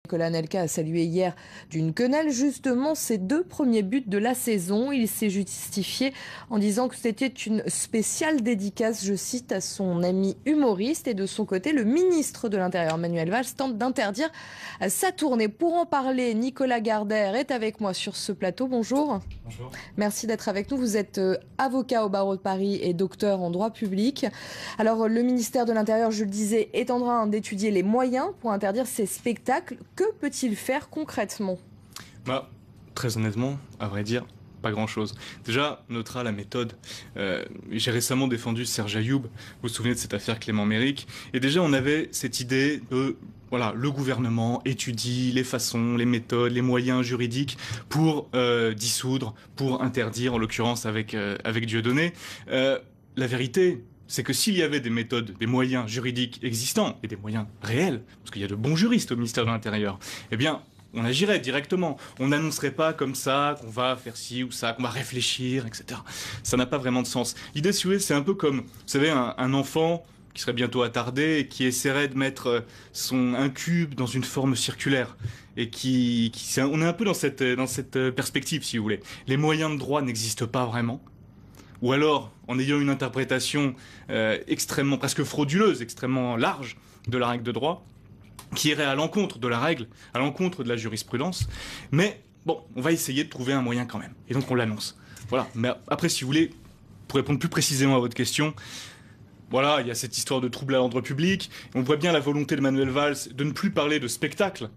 Nicolas Anelka a salué hier d'une quenelle justement ses 2 premiers buts de la saison. Il s'est justifié en disant que c'était une spéciale dédicace, je cite, à son ami humoriste. Et de son côté, le ministre de l'Intérieur, Manuel Valls, tente d'interdire sa tournée. Pour en parler, Nicolas Gardère est avec moi sur ce plateau. Bonjour. Bonjour. Merci d'être avec nous. Vous êtes avocat au barreau de Paris et docteur en droit public. Alors, le ministère de l'Intérieur, je le disais, est en train d'étudier les moyens pour interdire ces spectacles. Que peut-il faire concrètement ? Très honnêtement, à vrai dire, pas grand-chose. Déjà, on notera la méthode. J'ai récemment défendu Serge Ayoub, vous vous souvenez de cette affaire Clément Méric, et déjà on avait cette idée de, voilà, le gouvernement étudie les façons, les méthodes, les moyens juridiques pour dissoudre, pour interdire, en l'occurrence avec Dieudonné. La vérité, c'est que s'il y avait des méthodes, des moyens juridiques existants, et des moyens réels, parce qu'il y a de bons juristes au ministère de l'Intérieur, eh bien, on agirait directement. On n'annoncerait pas comme ça qu'on va faire ci ou ça, qu'on va réfléchir, etc. Ça n'a pas vraiment de sens. L'idée, si vous voulez, c'est un peu comme, vous savez, un enfant qui serait bientôt attardé et qui essaierait de mettre un cube dans une forme circulaire. Et on est un peu dans cette perspective, si vous voulez. Les moyens de droit n'existent pas vraiment. Ou alors, en ayant une interprétation extrêmement, presque frauduleuse, extrêmement large de la règle de droit, qui irait à l'encontre de la règle, à l'encontre de la jurisprudence. Mais bon, on va essayer de trouver un moyen quand même. Et donc on l'annonce. Voilà. Mais après, si vous voulez, pour répondre plus précisément à votre question, voilà, il y a cette histoire de trouble à l'ordre public. On voit bien la volonté de Manuel Valls de ne plus parler de spectacle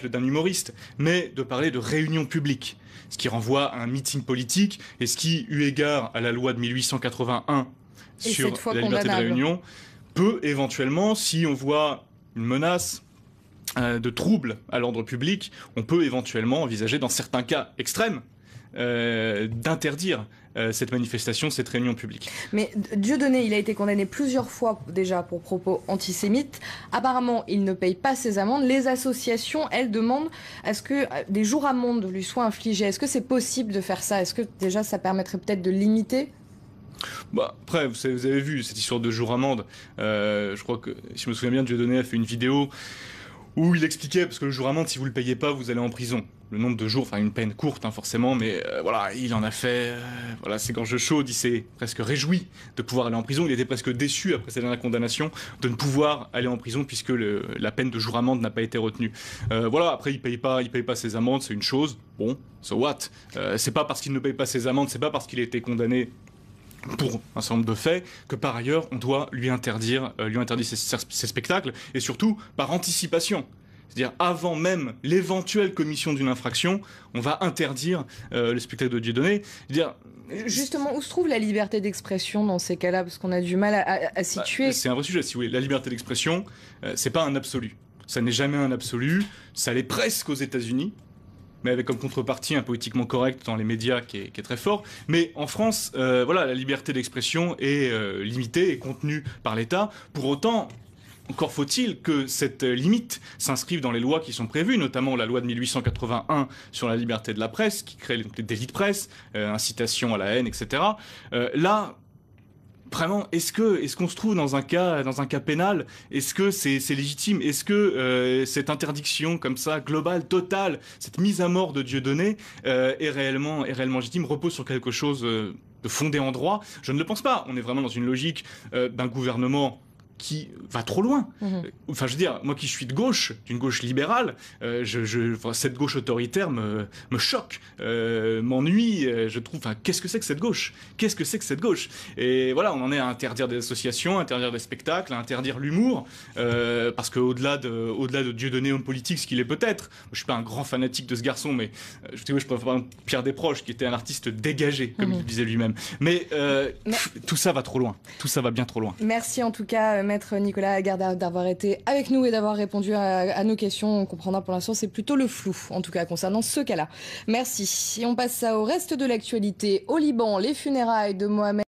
d'un humoriste, mais de parler de réunion publique. Ce qui renvoie à un meeting politique et ce qui, eu égard à la loi de 1881 sur la liberté de réunion, peut éventuellement, si on voit une menace de trouble à l'ordre public, on peut éventuellement envisager, dans certains cas extrêmes, d'interdire cette manifestation, cette réunion publique. Mais Dieudonné, il a été condamné plusieurs fois déjà pour propos antisémites. Apparemment, il ne paye pas ses amendes. Les associations, elles, demandent à ce que des jours amendes lui soient infligés. Est-ce que c'est possible de faire ça ? Est-ce que déjà ça permettrait peut-être de limiter ? Après, vous avez vu cette histoire de jour amende. Je crois que, si je me souviens bien, Dieudonné a fait une vidéo où il expliquait, parce que le jour amende, si vous le payez pas, vous allez en prison. Le nombre de jours, enfin une peine courte, hein, forcément, mais voilà, il en a fait. Voilà, c'est gorge chaude. Il s'est presque réjoui de pouvoir aller en prison. Il était presque déçu après sa dernière condamnation de ne pouvoir aller en prison puisque la peine de jour amende n'a pas été retenue. Voilà, après il paye pas ses amendes, c'est une chose. Bon, so what ? C'est pas parce qu'il ne paye pas ses amendes, c'est pas parce qu'il a été condamné pour un certain nombre de faits, que par ailleurs, on doit lui interdire ces spectacles, et surtout par anticipation. C'est-à-dire, avant même l'éventuelle commission d'une infraction, on va interdire le spectacle de Dieudonné. Justement, où se trouve la liberté d'expression dans ces cas-là ? Parce qu'on a du mal à situer. C'est un vrai sujet, si vous voulez. La liberté d'expression, c'est pas un absolu. Ça n'est jamais un absolu. Ça l'est presque aux États-Unis, mais avec comme contrepartie un politiquement correct dans les médias qui est très fort. Mais en France, voilà, la liberté d'expression est limitée et contenue par l'État. Pour autant, encore faut-il que cette limite s'inscrive dans les lois qui sont prévues, notamment la loi de 1881 sur la liberté de la presse, qui crée les délits de presse, incitation à la haine, etc. Là, vraiment, est-ce qu'on se trouve dans un cas pénal ? Est-ce que c'est légitime ? Est-ce que cette interdiction comme ça, globale, totale, cette mise à mort de Dieudonné est réellement légitime, repose sur quelque chose de fondé en droit ? Je ne le pense pas. On est vraiment dans une logique d'un gouvernement qui va trop loin. Enfin, je veux dire, moi qui suis de gauche, d'une gauche libérale, cette gauche autoritaire me choque, m'ennuie, je trouve, enfin, qu'est-ce que c'est que cette gauche ? Qu'est-ce que c'est que cette gauche ? Et voilà, on en est à interdire des associations, à interdire des spectacles, à interdire l'humour, parce qu'au-delà de Dieudonné, homme politique, ce qu'il est peut-être, je suis pas un grand fanatique de ce garçon, mais je préfère Pierre Desproges, qui était un artiste dégagé, comme il disait lui-même. Mais tout ça va trop loin. Tout ça va bien trop loin. Merci en tout cas, Maître Nicolas Gardère, d'avoir été avec nous et d'avoir répondu à nos questions. On comprendra, pour l'instant, c'est plutôt le flou, en tout cas, concernant ce cas-là. Merci. Et on passe ça au reste de l'actualité. Au Liban, les funérailles de Mohamed